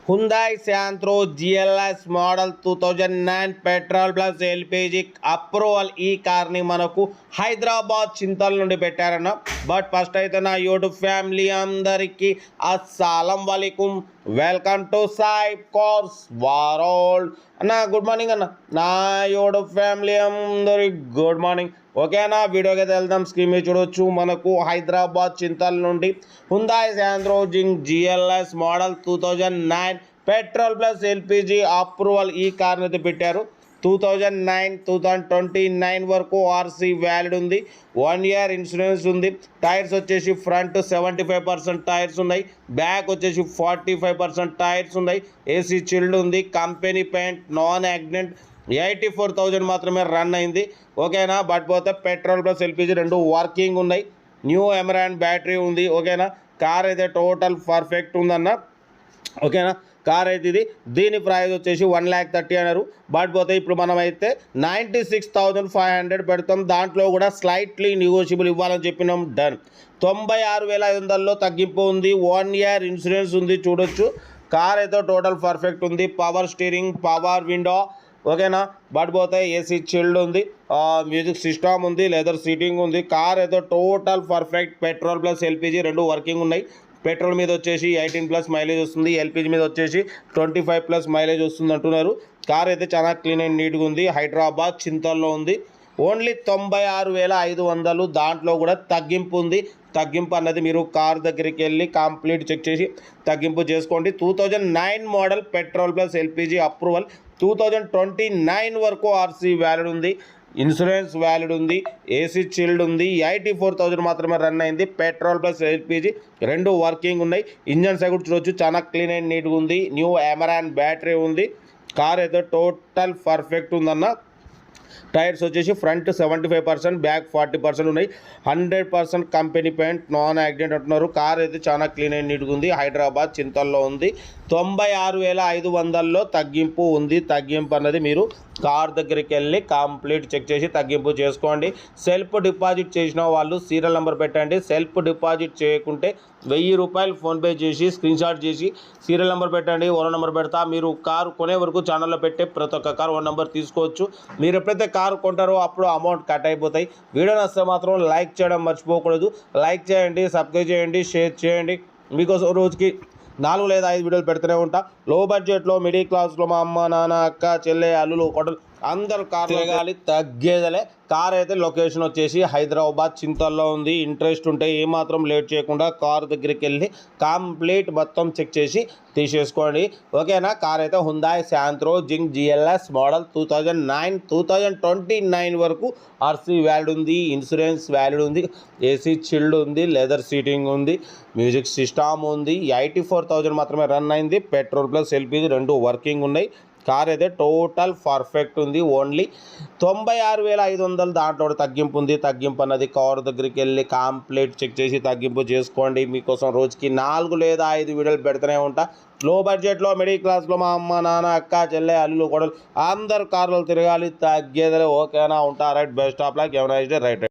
Hyundai Santro GLS model 2009 petrol plus LPG approval. ఈ కార్ని మనకు హైదరాబాద్ చింతల నుండి పెట్టారన్న. బట్ ఫస్ట్ అయితే నా యూట్యూబ్ ఫ్యామిలీ అందరికీ అస్సలం వాలేకుం, welcome to Sai cars world అన్న. గుడ్ మార్నింగ్ అన్న. నా యూట్యూబ్ ఫ్యామిలీ అందరికి గుడ్ మార్నింగ్. ఓకేనా, వీడియోకి అయితే వెళ్దాం. స్క్రీన్ మీద చూడవచ్చు, మనకు హైదరాబాద్ చింతల నుండి Hyundai Santro GLS model 2009 petrol plus LPG approval ఈ కార్ని అయితే పెట్టారు. 2029 వరకు ఆర్సీ వ్యాలిడ్ ఉంది. 1 ఇయర్ ఇన్సూరెన్స్ ఉంది. టైర్స్ వచ్చేసి ఫ్రంట్ 75% టైర్స్ ఉన్నాయి, బ్యాక్ వచ్చేసి 45% టైర్స్ ఉన్నాయి. ఏసీ చిల్డ్ ఉంది. Company paint, non accident. 84,000 మాత్రమే రన్ అయింది. ఓకేనా, బట్ పోతే పెట్రోల్ ప్లస్ ఎల్పిజి రెండు వర్కింగ్ ఉన్నాయి. న్యూ ఎమరాన్ బ్యాటరీ ఉంది. ఓకేనా, కార్ అయితే టోటల్ పర్ఫెక్ట్ ఉందన్న. ఓకేనా, కార్ అయితే ఇది. దీని ప్రైస్ వచ్చేసి 1,30,000 అన్నారు. బట్ పోతే ఇప్పుడు మనం అయితే 96,500 పెడతాం. దాంట్లో కూడా స్లైట్లీ నెగోషియబుల్ ఇవ్వాలని చెప్పినాం. డన్. 96,500లో తగ్గింపు ఉంది. 1 ఇయర్ ఇన్సూరెన్స్ ఉంది. చూడొచ్చు, కార్ అయితే టోటల్ పర్ఫెక్ట్ ఉంది. Power steering, power window. ఓకేనా, బట్ పోతే ఏసీ చిల్డ్ ఉంది. మ్యూజిక్ సిస్టమ్ ఉంది. లెదర్ సీటింగ్ ఉంది. కార్ అయితే total perfect. Petrol plus LPG రెండు వర్కింగ్ ఉన్నాయి. పెట్రోల్ మీద వచ్చేసి 18+ మైలేజ్ వస్తుంది. ఎల్పిజి మీద వచ్చేసి 25+ మైలేజ్ వస్తుంది అంటున్నారు. కార్ అయితే చాలా క్లీన్ అండ్ నీట్గా ఉంది. హైదరాబాద్ చింతల్లో ఉంది. ఓన్లీ 96,500. దాంట్లో కూడా తగ్గింపు ఉంది. తగ్గింపు అన్నది మీరు కార్ దగ్గరికి వెళ్ళి కంప్లీట్ చెక్ చేసి తగ్గింపు చేసుకోండి. 2009 model petrol plus LPG approval. 2029 వరకు ఆర్సీ వ్యాలిడ్ ఉంది. ఇన్సూరెన్స్ వ్యాలిడ్ ఉంది. ఏసీ చిల్డ్ ఉంది. 84,000 మాత్రమే రన్ అయింది. పెట్రోల్ ప్లస్ ఎల్పిజి రెండు వర్కింగ్ ఉన్నాయి. ఇంజన్ సైడ్ చూడొచ్చు, చాలా క్లీన్ అండ్ నీట్గా ఉంది. న్యూ ఎమరాన్ బ్యాటరీ ఉంది. కార్ అయితే టోటల్ పర్ఫెక్ట్ ఉందన్న. టైర్స్ వచ్చేసి ఫ్రంట్ 75%, బ్యాక్ 40% ఉన్నాయి. 100% కంపెనీ పెయింట్, నాన్ యాక్సిడెంట్ అంటున్నారు. కార్ అయితే చాలా క్లీన్ అండ్ నీట్గా ఉంది. హైదరాబాద్ చింతల్లో ఉంది. 96,500లో తగ్గింపు ఉంది. తగ్గింపు అన్నది మీరు కార్ దగ్గరికి వెళ్ళి కంప్లీట్ చెక్ చేసి తగ్గింపు చేసుకోండి. సెల్ఫ్ డిపాజిట్ చేసిన వాళ్ళు సీరియల్ నెంబర్ పెట్టండి. సెల్ఫ్ డిపాజిట్ చేయకుంటే 1000 రూపాయలు ఫోన్పే చేసి స్క్రీన్షాట్ చేసి సీరియల్ నెంబర్ పెట్టండి. ఓనర్ నెంబర్ పెడతా. మీరు కారు కొనే వరకు ఛానల్లో పెట్టే ప్రతి ఒక్క కారు ఓన్ నెంబర్ తీసుకోవచ్చు. మీరు ఎప్పుడైతే కారు కొంటారో అప్పుడు అమౌంట్ కట్ అయిపోతాయి. వీడియో నచ్చితే మాత్రం లైక్ చేయడం మర్చిపోకూడదు. లైక్ చేయండి, సబ్స్క్రైబ్ చేయండి, షేర్ చేయండి. మీకోసం రోజుకి 4 లేదా 5 వీడియోలు పెడుతూనే ఉంటా. లో బడ్జెట్లో, మిడిల్ క్లాస్లో మా అమ్మ, నాన్న, అక్క, చెల్లె, అల్లులు, కొడలు అందరు కార్ తిరగాలి, తగ్గేదలే. కార్ అయితే లొకేషన్ వచ్చేసి హైదరాబాద్ చింతల్లో ఉంది. ఇంట్రెస్ట్ ఉంటే ఏమాత్రం లేట్ చేయకుండా కార్ దగ్గరికి వెళ్ళి కంప్లీట్ మొత్తం చెక్ చేసి తీసేసుకోండి. ఓకేనా, కార్ అయితే Hyundai Santro GLS మోడల్ 2029 వరకు ఆర్సీ వ్యాలిడ్ ఉంది. ఇన్సూరెన్స్ వ్యాలిడ్ ఉంది. ఏసీ చిల్డ్ ఉంది. లెదర్ సీటింగ్ ఉంది. మ్యూజిక్ సిస్టమ్ ఉంది. 84,000 మాత్రమే రన్ అయింది. పెట్రోల్ ప్లస్ ఎల్పిజి రెండు వర్కింగ్ ఉన్నాయి. కార్ అయితే టోటల్ పర్ఫెక్ట్ ఉంది. ఓన్లీ 96,500. దాంట్లో తగ్గింపు ఉంది. తగ్గింపు అన్నది కార్ దగ్గరికి వెళ్ళి కంప్లీట్ చెక్ చేసి తగ్గింపు చేసుకోండి. మీకోసం రోజుకి 4 లేదా 5 వీడియోలు పెడుతూనే ఉంటా. లో బడ్జెట్లో, మిడిల్ క్లాస్లో మా అమ్మ, నాన్న, అక్క, చెల్లె, అల్లులు, కొడలు అందరు కార్లు తిరగాలి, తగ్గేదలే. ఓకేనా, ఉంటా. Right, best of luck. ఎవరైతే రైట్.